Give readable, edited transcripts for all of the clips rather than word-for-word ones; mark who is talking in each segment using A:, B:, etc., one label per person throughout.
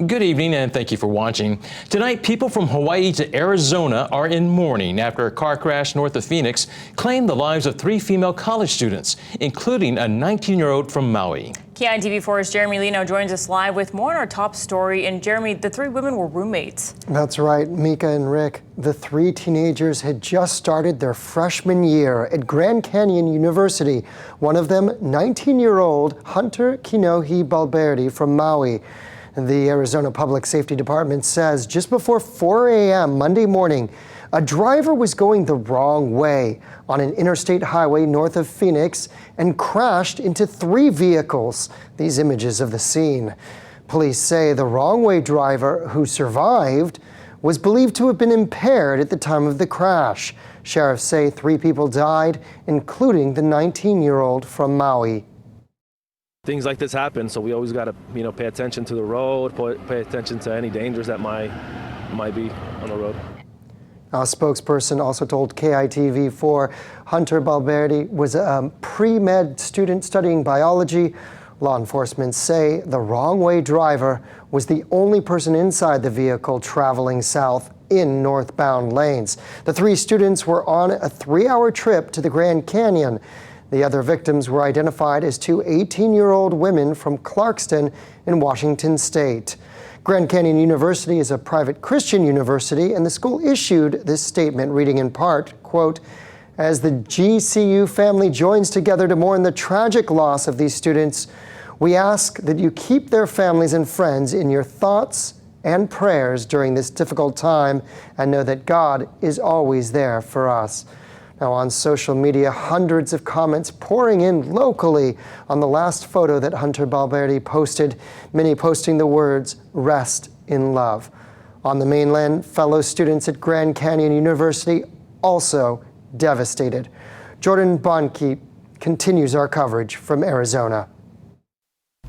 A: Good evening and thank you for watching. Tonight, people from Hawaii to Arizona are in mourning after a car crash north of Phoenix claimed the lives of 3 female college students, including a 19-year-old from Maui.
B: KITV4's Jeremy Lino joins us live with more on our top story. And Jeremy, the 3 women were roommates.
C: That's right, Mika and Rick. The 3 teenagers had just started their freshman year at Grand Canyon University. One of them, 19-year-old Hunter Kinohi Balberdi from Maui. The Arizona Public Safety Department says just before 4 a.m. Monday morning, a driver was going the wrong way on an interstate highway north of Phoenix and crashed into 3 vehicles. These images of the scene. Police say the wrong way driver, who survived, was believed to have been impaired at the time of the crash. Sheriffs say 3 people died, including the 19-year-old from Maui.
D: Things like this happen, so we always got to, pay attention to the road, pay attention to any dangers that might be on the road.
C: A spokesperson also told KITV4 Hunter Balberdi was a pre-med student studying biology. Law enforcement say the wrong way driver was the only person inside the vehicle traveling south in northbound lanes. The 3 students were on a 3-hour trip to the Grand Canyon. The other victims were identified as 2 18-year-old women from Clarkston in Washington State. Grand Canyon University is a private Christian university, and the school issued this statement reading in part, quote, "As the GCU family joins together to mourn the tragic loss of these students, we ask that you keep their families and friends in your thoughts and prayers during this difficult time, and know that God is always there for us." Now on social media, hundreds of comments pouring in locally on the last photo that Hunter Balberdi posted, many posting the words, "Rest in love." On the mainland, fellow students at Grand Canyon University also devastated. Jordan Bonke continues our coverage from Arizona.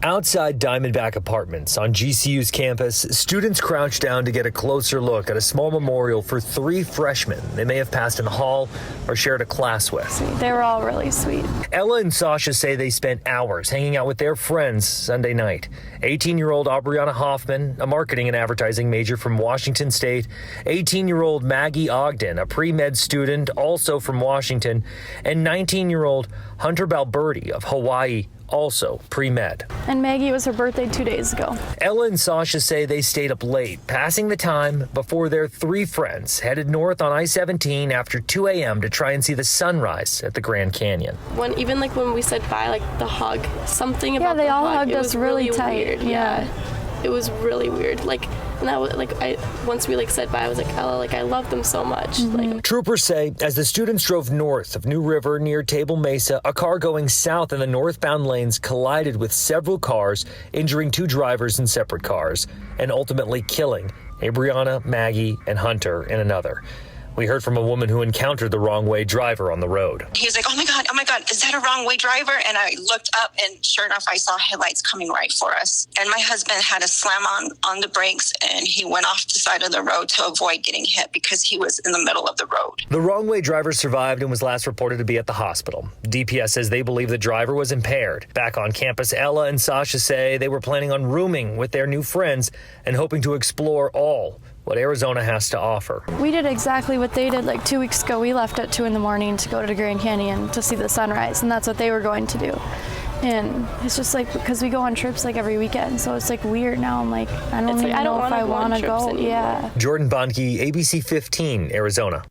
E: Outside Diamondback Apartments on GCU's campus, students crouch down to get a closer look at a small memorial for 3 freshmen they may have passed in the hall or shared a class with.
F: They were all really sweet.
E: Ella and Sasha say they spent hours hanging out with their friends Sunday night. 18-year-old Aubriana Hoffman, a marketing and advertising major from Washington State, 18-year-old Maggie Ogden, a pre-med student also from Washington, and 19-year-old Hunter Balberdi of Hawaii, also pre-med.
F: And Maggie, it was her birthday 2 days ago.
E: Ella and Sasha say they stayed up late, passing the time before their 3 friends headed north on I-17 after 2 a.m. to try and see the sunrise at the Grand Canyon.
G: When we said bye, the hug, something about
F: they all
G: hug,
F: hugged us really tight.
G: Weird. Yeah. It was really weird. And that was once we said bye, I was like, Ella, I love them so much.
E: Troopers say as the students drove north of New River near Table Mesa, a car going south in the northbound lanes collided with several cars, injuring 2 drivers in separate cars, and ultimately killing Aubriana, Maggie, and Hunter in another. We heard from a woman who encountered the wrong way driver on the road.
H: He was like, oh my God, is that a wrong way driver? And I looked up and sure enough, I saw headlights coming right for us. And my husband had to slam on the brakes and he went off the side of the road to avoid getting hit because he was in the middle of the road.
E: The wrong way driver survived and was last reported to be at the hospital. DPS says they believe the driver was impaired. Back on campus, Ella and Sasha say they were planning on rooming with their new friends and hoping to explore all what Arizona has to offer.
F: We did exactly what they did 2 weeks ago. We left at 2 in the morning to go to the Grand Canyon to see the sunrise, and that's what they were going to do. And it's just because we go on trips every weekend, so it's weird now. I'm I don't even know if I want to go. Yeah.
E: Jordan Bonke, ABC 15, Arizona.